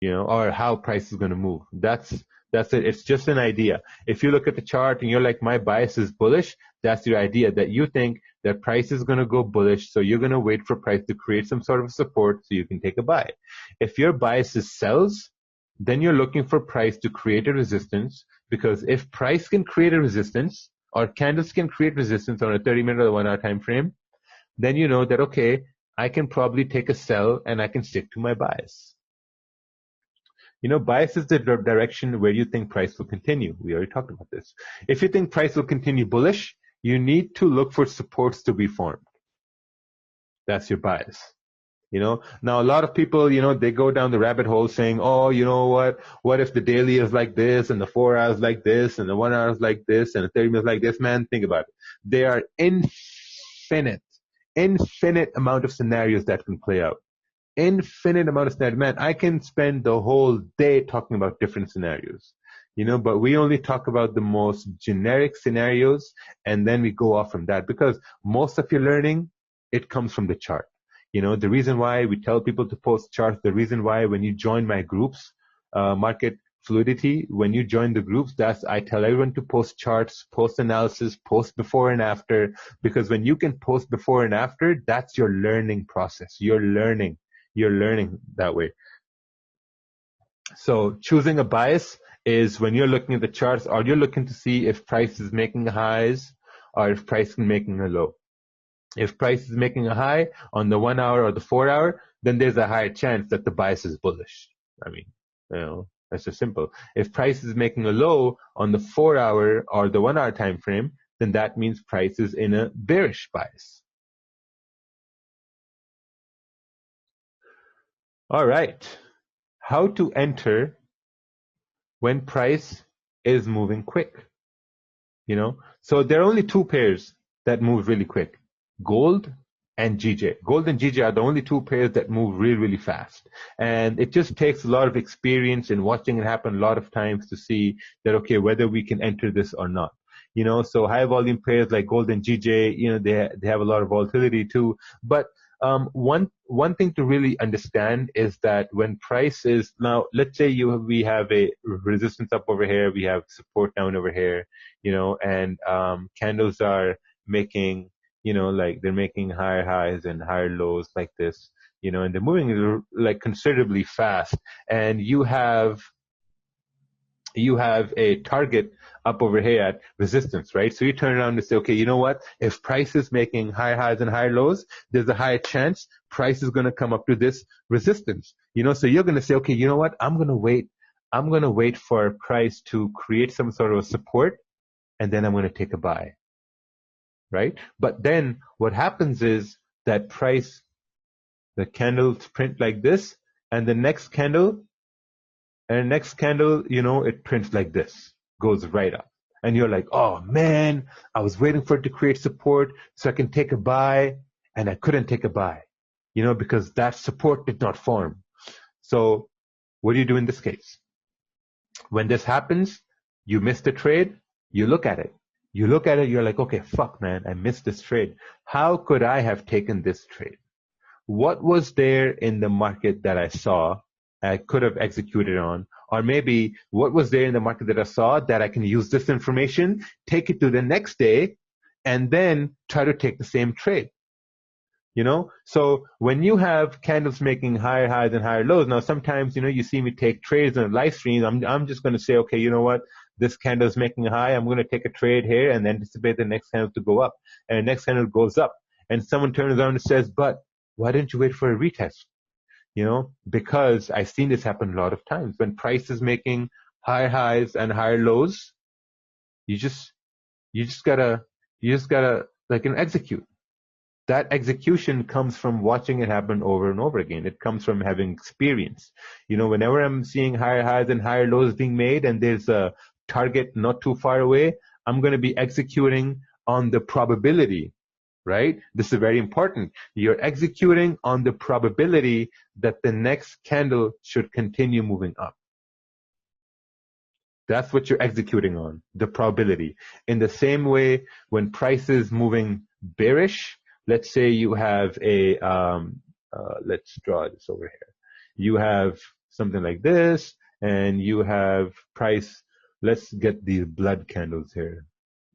or how price is going to move. That's it. It's just an idea. If you look at the chart and you're like, my bias is bullish, that's your idea, that you think that price is going to go bullish, so you're going to wait for price to create some sort of support so you can take a buy. If your bias is sells, then you're looking for price to create a resistance, because if price can create a resistance, or candles can create resistance on a 30-minute or 1-hour time frame, then you know that, okay, I can probably take a sell and I can stick to my bias. Bias is the direction where you think price will continue. We already talked about this. If you think price will continue bullish, you need to look for supports to be formed. That's your bias. Now a lot of people, they go down the rabbit hole saying, oh, you know what if the daily is like this, and the 4 hours like this, and the 1 hour is like this, and the 30 minutes like this? Man, think about it. There are infinite amount of scenarios that can play out. Infinite amount of scenarios. Man, I can spend the whole day talking about different scenarios, but we only talk about the most generic scenarios, and then we go off from that, because most of your learning, it comes from the chart. The reason why we tell people to post charts, the reason why when you join my groups, Market Fluidity, when you join the groups, I tell everyone to post charts, post analysis, post before and after, because when you can post before and after, that's your learning process. You're learning that way. So choosing a bias is when you're looking at the charts, or you're looking to see if price is making highs or if price is making a low. If price is making a high on the 1 hour or the 4 hour, then there's a higher chance that the bias is bullish. I mean, that's just simple. If price is making a low on the 4 hour or the 1 hour time frame, then that means price is in a bearish bias. All right. How to enter when price is moving quick? So there are only two pairs that move really quick: gold and GJ. Gold and GJ are the only two pairs that move really, really fast. And it just takes a lot of experience in watching it happen a lot of times to see that, okay, whether we can enter this or not. So high volume pairs like gold and GJ, they have a lot of volatility too. But one thing to really understand is that when price is, now let's say we have a resistance up over here, we have support down over here, and candles are making, like they're making higher highs and higher lows like this, and they're moving like considerably fast, and you have a target up over here at resistance, right? So you turn around and say, okay, you know what? If price is making higher highs and higher lows, there's a higher chance price is going to come up to this resistance. So you're going to say, okay, you know what? I'm going to wait for price to create some sort of a support, and then I'm going to take a buy, right? But then what happens is that the candles print like this, and the next candle, it prints like this, goes right up. And you're like, oh man, I was waiting for it to create support so I can take a buy, and I couldn't take a buy, because that support did not form. So what do you do in this case? When this happens, you miss the trade, you look at it. You're like, okay, fuck man, I missed this trade. How could I have taken this trade? What was there in the market that I saw I could have executed on? Or maybe what was there in the market that I saw that I can use this information, take it to the next day, and then try to take the same trade? So when you have candles making higher highs and higher lows, now sometimes, you see me take trades on live streams. I'm just going to say, okay, you know what? This candle is making a high. I'm going to take a trade here and anticipate the next candle to go up. And the next candle goes up. And someone turns around and says, but why didn't you wait for a retest? Because I've seen this happen a lot of times. When price is making higher highs and higher lows, you just gotta like execute. That execution comes from watching it happen over and over again. It comes from having experience. Whenever I'm seeing higher highs and higher lows being made and there's a target not too far away, I'm going to be executing on the probability, right? This is very important. You're executing on the probability that the next candle should continue moving up. That's what you're executing on, the probability. In the same way, when price is moving bearish, let's say you have a, let's draw this over here. You have something like this, and you have price. Let's get these blood candles here,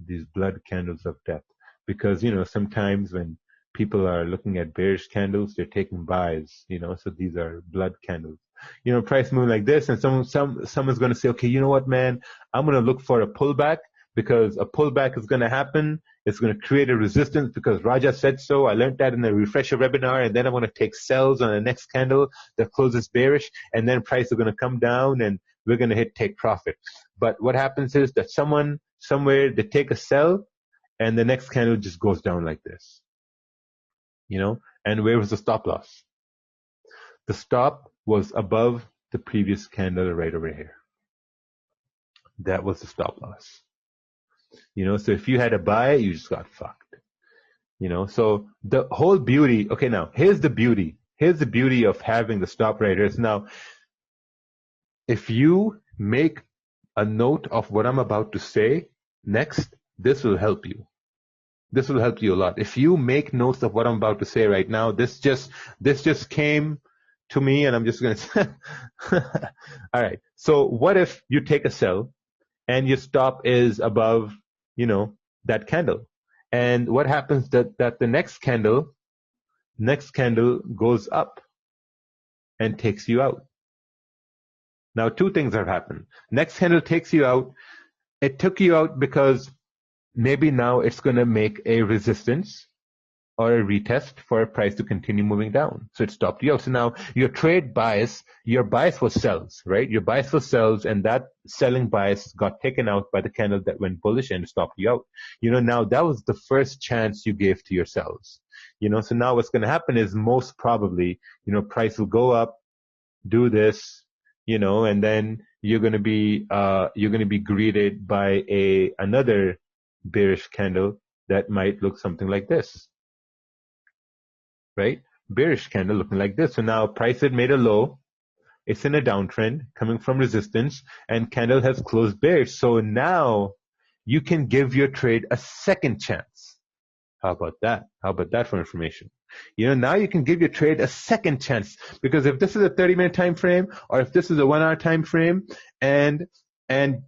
these blood candles of death, because sometimes when people are looking at bearish candles, they're taking buys, so these are blood candles. Price moving like this, and someone's going to say, okay, you know what, man, I'm going to look for a pullback, because a pullback is going to happen. It's going to create a resistance because Raja said so. I learned that in the refresher webinar, and then I'm going to take sells on the next candle that closes bearish, and then price is going to come down and we're going to hit take profit. But what happens is that someone somewhere, they take a sell and the next candle just goes down like this. And where was the stop loss? The stop was above the previous candle right over here. That was the stop loss. So if you had a buy, you just got fucked. So the whole beauty, okay, now here's the beauty. Here's the beauty of having the stop right here. Now, if you make a note of what I'm about to say next, this will help you. This will help you a lot. If you make notes of what I'm about to say right now, this just came to me, and I'm just going to all right. So what if you take a sell and your stop is above, that candle? And what happens that the next candle goes up and takes you out. Now, two things have happened. Next candle takes you out. It took you out because maybe now it's going to make a resistance or a retest for a price to continue moving down. So it stopped you out. So now your trade bias, your bias was sells, right? Your bias was sells, and that selling bias got taken out by the candle that went bullish and stopped you out. Now that was the first chance you gave to yourselves. So now what's going to happen is most probably, price will go up, do this, and then you're going to be greeted by another bearish candle that might look something like this, right? Bearish candle looking like this. So now price had made a low. It's in a downtrend coming from resistance, and candle has closed bearish. So now you can give your trade a second chance. How about that? How about that for information? Now you can give your trade a second chance, because if this is a 30-minute time frame, or if this is a 1-hour time frame, and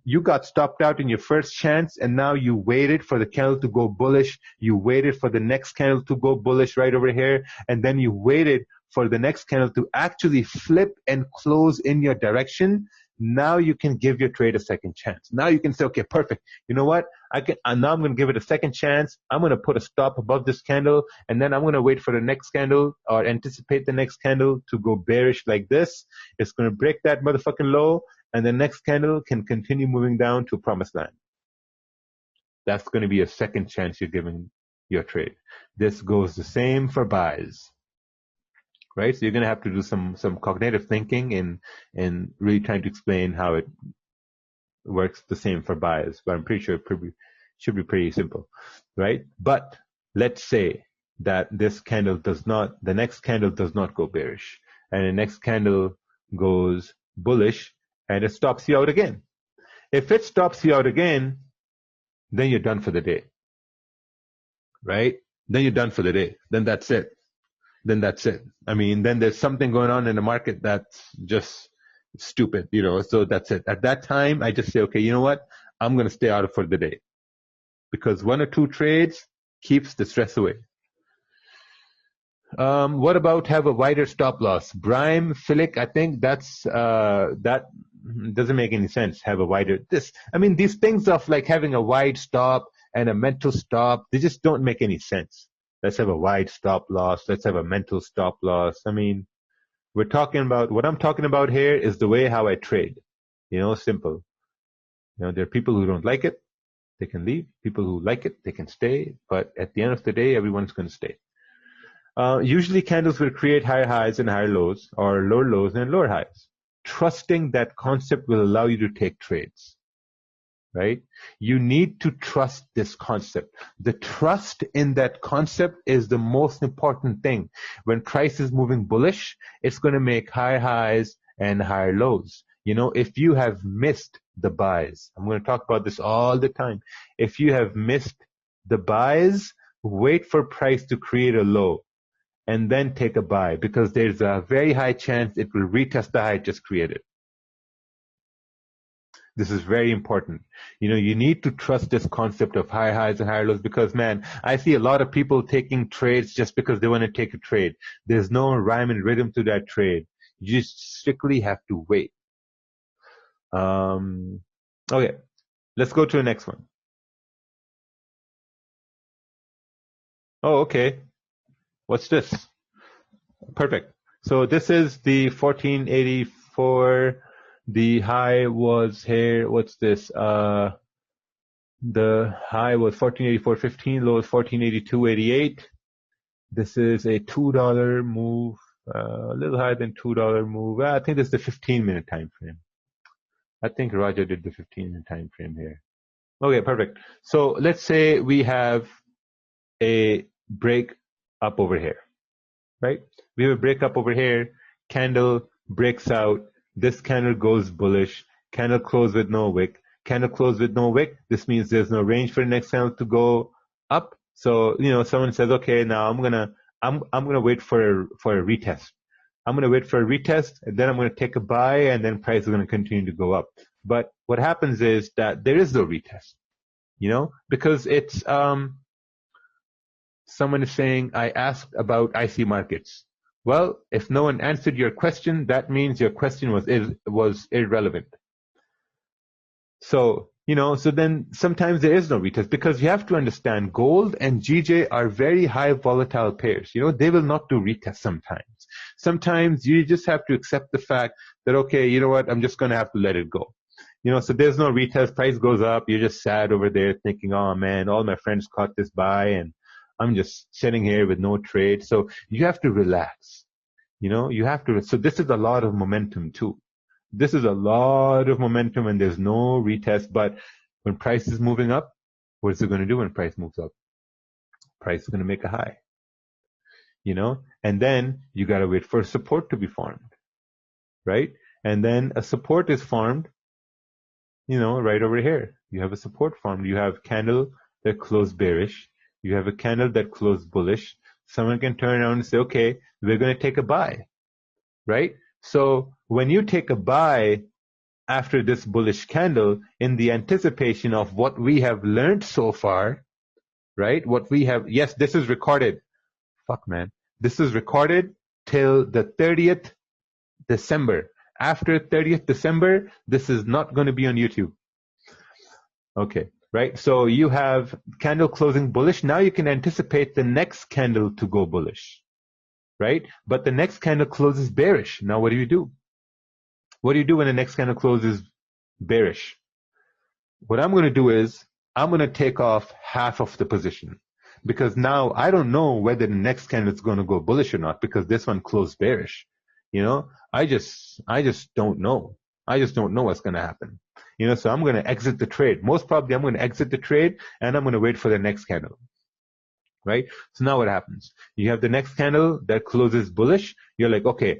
you got stopped out in your first chance, and now you waited for the candle to go bullish, you waited for the next candle to go bullish right over here, and then you waited for the next candle to actually flip and close in your direction, now you can give your trade a second chance. Now you can say, okay, perfect. You know what? Now I'm going to give it a second chance. I'm going to put a stop above this candle, and then I'm going to wait for the next candle, or anticipate the next candle to go bearish like this. It's going to break that motherfucking low, and the next candle can continue moving down to promised land. That's going to be a second chance you're giving your trade. This goes the same for buys. Right? So you're going to have to do some cognitive thinking and really trying to explain how it works the same for buys. But I'm pretty sure it should be pretty simple, right? But let's say that the next candle does not go bearish, and the next candle goes bullish, and it stops you out again. If it stops you out again, then you're done for the day, right? Then you're done for the day. Then that's it. Then there's something going on in the market that's just stupid, so that's it. At that time, I just say, okay, you know what? I'm going to stay out for the day, because 1 or 2 trades keeps the stress away. What about have a wider stop loss? Brime, Philic, I think that doesn't make any sense. Have a wider, these things of like having a wide stop and a mental stop, they just don't make any sense. Let's have a wide stop loss. Let's have a mental stop loss. What I'm talking about here is the way how I trade. Simple. There are people who don't like it, they can leave. People who like it, they can stay. But at the end of the day, everyone's going to stay. Usually candles will create higher highs and higher lows, or lower lows and lower highs. Trusting that concept will allow you to take trades. Right? You need to trust this concept. The trust in that concept is the most important thing. When price is moving bullish, it's going to make higher highs and higher lows. If you have missed the buys, I'm going to talk about this all the time. If you have missed the buys, wait for price to create a low, and then take a buy because there's a very high chance it will retest the high it just created. This is very important. You need to trust this concept of higher highs and higher lows because, man, I see a lot of people taking trades just because they want to take a trade. There's no rhyme and rhythm to that trade. You just strictly have to wait. Okay, let's go to the next one. Oh, okay. What's this? Perfect. So this is the 1484. The high was here. What's this? The high was 1484.15, low was 1482.88. This is a $2 move, a little higher than $2 move. I think this is the 15-minute time frame. I think Roger did the 15-minute time frame here. Okay, perfect. So let's say we have a break up over here, right? We have a break up over here. Candle breaks out. This candle goes bullish. Candle close with no wick. Candle close with no wick. This means there's no range for the next candle to go up. So someone says, okay, now I'm gonna wait for a retest. I'm gonna wait for a retest, and then I'm gonna take a buy, and then price is gonna continue to go up. But what happens is that there is no retest, because it's someone is saying, I asked about IC markets. Well, if no one answered your question, that means your question was irrelevant. So, so then sometimes there is no retest because you have to understand gold and GJ are very high volatile pairs. They will not do retest sometimes. Sometimes you just have to accept the fact that, okay, you know what, I'm just going to have to let it go. So there's no retest, price goes up, you're just sad over there thinking, oh man, all my friends caught this buy and I'm just sitting here with no trade. So you have to relax. You have to. So this is a lot of momentum too. This is a lot of momentum and there's no retest. But when price is moving up, what is it going to do when price moves up? Price is going to make a high. And then you got to wait for support to be formed, right? And then a support is formed, right over here. You have a support formed. You have candle that closed bearish. You have a candle that closed bullish. Someone can turn around and say, okay, we're going to take a buy, right? So when you take a buy after this bullish candle in the anticipation of what we have learned so far, right? Yes, this is recorded. Fuck, man. This is recorded till the 30th December. After 30th December, this is not going to be on YouTube. Okay, right? So you have candle closing bullish. Now you can anticipate the next candle to go bullish, right? But the next candle closes bearish. Now what do you do? What do you do when the next candle closes bearish? What I'm going to do is I'm going to take off half of the position because now I don't know whether the next candle is going to go bullish or not because this one closed bearish. I just don't know. I just don't know what's going to happen. So I'm going to exit the trade. Most probably I'm going to exit the trade and I'm going to wait for the next candle. Right? So now what happens? You have the next candle that closes bullish. You're like, okay,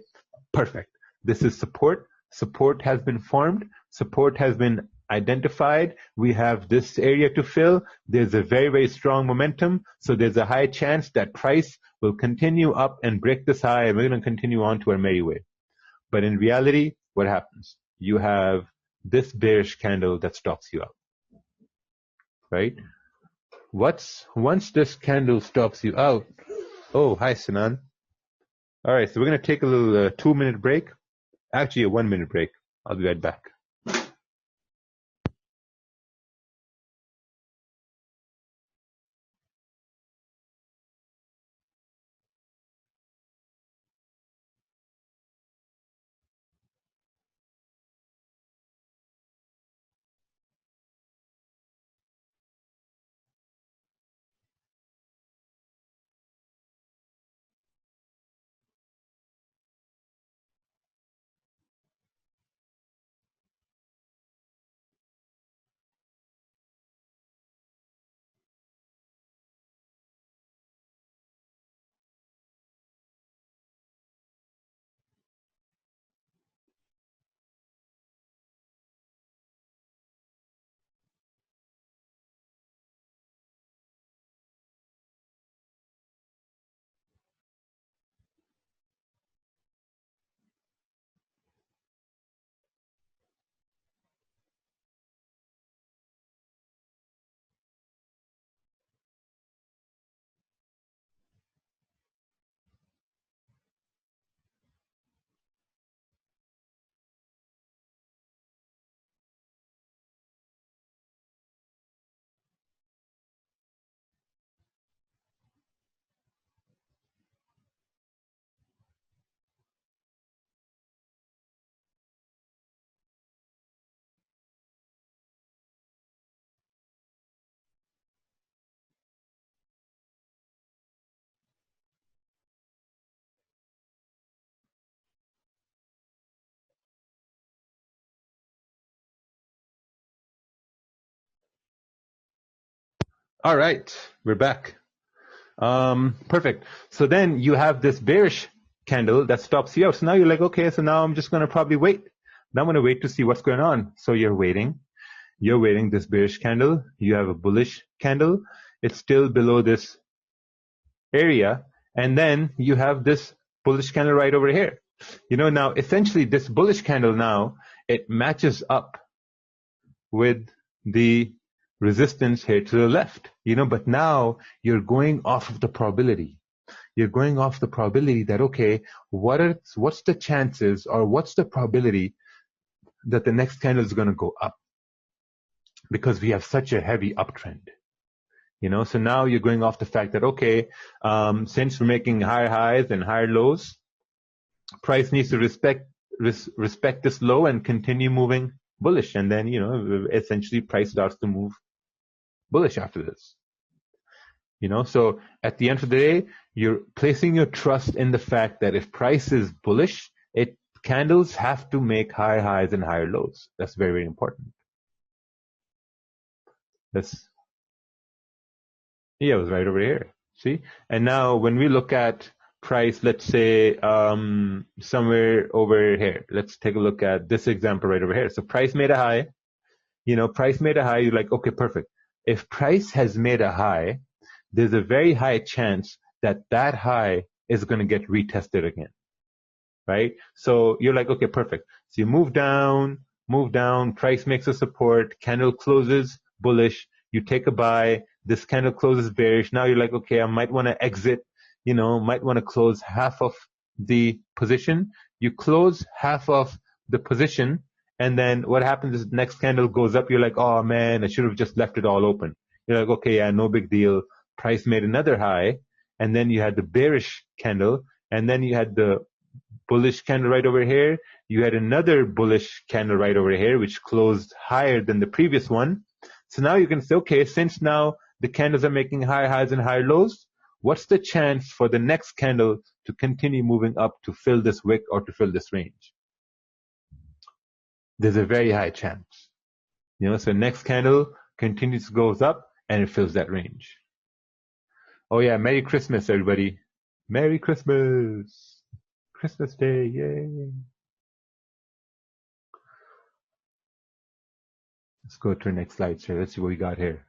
perfect. This is support. Support has been formed. Support has been identified. We have this area to fill. There's a very, very strong momentum. So there's a high chance that price will continue up and break this high and we're going to continue on to our merry way. But in reality, what happens? You have this bearish candle that stops you out, right? Once this candle stops you out, oh, hi, Sinan. All right, so we're going to take a little 2-minute break. Actually, a 1-minute break. I'll be right back. All right, we're back. Perfect. So then you have this bearish candle that stops you out. So now you're like, okay, so now I'm just going to probably wait. Now I'm going to wait to see what's going on. So you're waiting this bearish candle. You have a bullish candle. It's still below this area. And then you have this bullish candle right over here. Now essentially this bullish candle now, it matches up with the resistance here to the left, but now you're going off of the probability. You're going off the probability that, okay, what's the chances or what's the probability that the next candle is going to go up? Because we have such a heavy uptrend. So now you're going off the fact that, okay, since we're making higher highs and higher lows, price needs to respect this low and continue moving bullish. And then, essentially price starts to move bullish after this. So at the end of the day, you're placing your trust in the fact that if price is bullish, candles have to make higher highs and higher lows. That's very, very important. It was right over here. See? And now when we look at price, let's say somewhere over here, let's take a look at this example right over here. So price made a high. Price made a high. You're like, okay, perfect. If price has made a high, there's a very high chance that high is going to get retested again, right? So you're like, okay, perfect. So you move down, price makes a support, candle closes bullish, you take a buy, this candle closes bearish. Now you're like, okay, I might want to exit, might want to close half of the position. You close half of the position, and then what happens is the next candle goes up. You're like, oh man, I should have just left it all open. You're like, okay, yeah, no big deal. Price made another high, and then you had the bearish candle, and then you had the bullish candle right over here. You had another bullish candle right over here, which closed higher than the previous one. So now you can say, okay, since now the candles are making higher highs and higher lows, what's the chance for the next candle to continue moving up to fill this wick or to fill this range? There's a very high chance. So next candle continues to goes up and it fills that range. Oh yeah, Merry Christmas, everybody. Merry Christmas. Christmas Day, yay. Let's go to the next slide, sir. Let's see what we got here.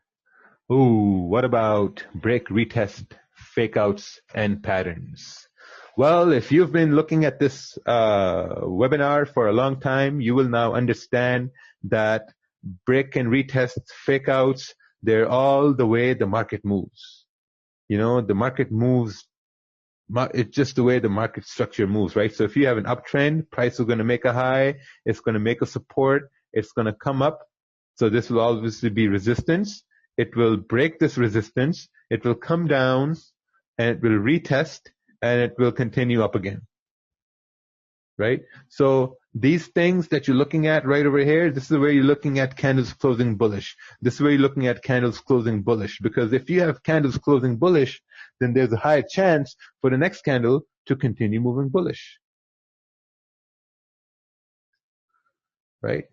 Ooh, what about break, retest, fake outs, and patterns? Well, if you've been looking at this webinar for a long time, you will now understand that break and retest, fake outs, they're all the way the market moves. The market moves, it's just the way the market structure moves, right? So if you have an uptrend, price is going to make a high, it's going to make a support, it's going to come up. So this will obviously be resistance. It will break this resistance, it will come down, and it will retest, and it will continue up again, right? So these things that you're looking at right over here, this is where you're looking at candles closing bullish. This is where you're looking at candles closing bullish, because if you have candles closing bullish, then there's a high chance for the next candle to continue moving bullish, right?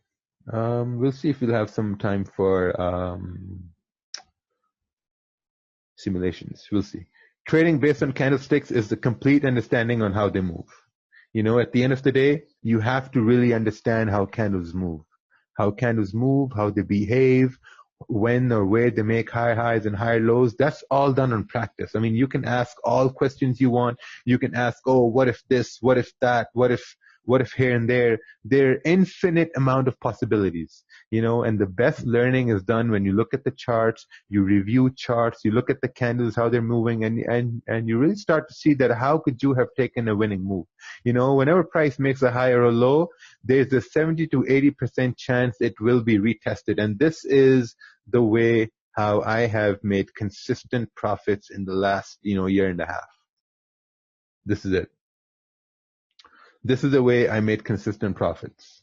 We'll see if we'll have some time for simulations. We'll see. Trading based on candlesticks is the complete understanding on how they move. At the end of the day, you have to really understand how candles move, how they behave, when or where they make higher highs and higher lows. That's all done on practice. I mean, you can ask all questions you want. You can ask, oh, what if this, what if that, what if here and there. There are infinite amount of possibilities, and the best learning is done when you look at the charts, you review charts, you look at the candles, how they're moving, and you really start to see that how could you have taken a winning move. Whenever price makes a high or a low, there's a 70 to 80% chance it will be retested. And this is the way how I have made consistent profits in the last, year and a half. This is it. This is the way I made consistent profits.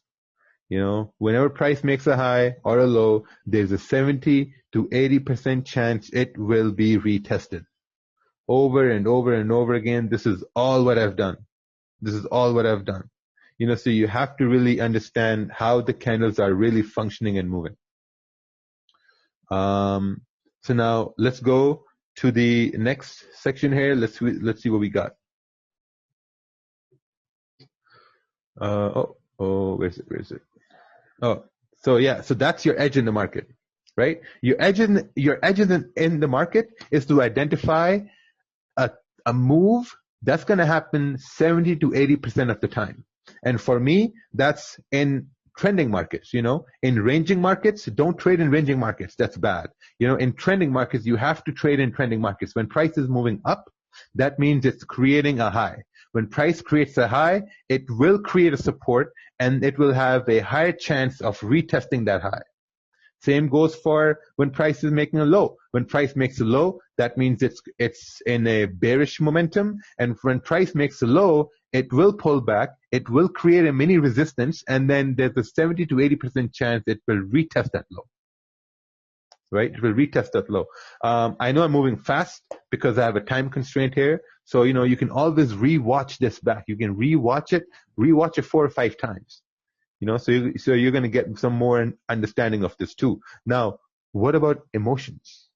Whenever price makes a high or a low, there's a 70 to 80% chance it will be retested. Over and over and over again. This is all what I've done. So you have to really understand how the candles are really functioning and moving. So now let's go to the next section here. Let's see what we got. Where is it? Oh, so yeah, so that's your edge in the market, right? Your edge in the market is to identify a move that's going to happen 70 to 80% of the time. And for me, that's in trending markets. In ranging markets, don't trade in ranging markets. That's bad. In trending markets, you have to trade in trending markets. When price is moving up, that means it's creating a high. When price creates a high, it will create a support and it will have a higher chance of retesting that high. Same goes for when price is making a low. When price makes a low, that means it's in a bearish momentum. And when price makes a low, it will pull back. It will create a mini resistance. And then there's a 70 to 80% chance it will retest that low. Right? It will retest that low. I know I'm moving fast because I have a time constraint here. So, you can always rewatch this back. You can rewatch it 4 or 5 times. So you're going to get some more understanding of this too. Now, what about emotions?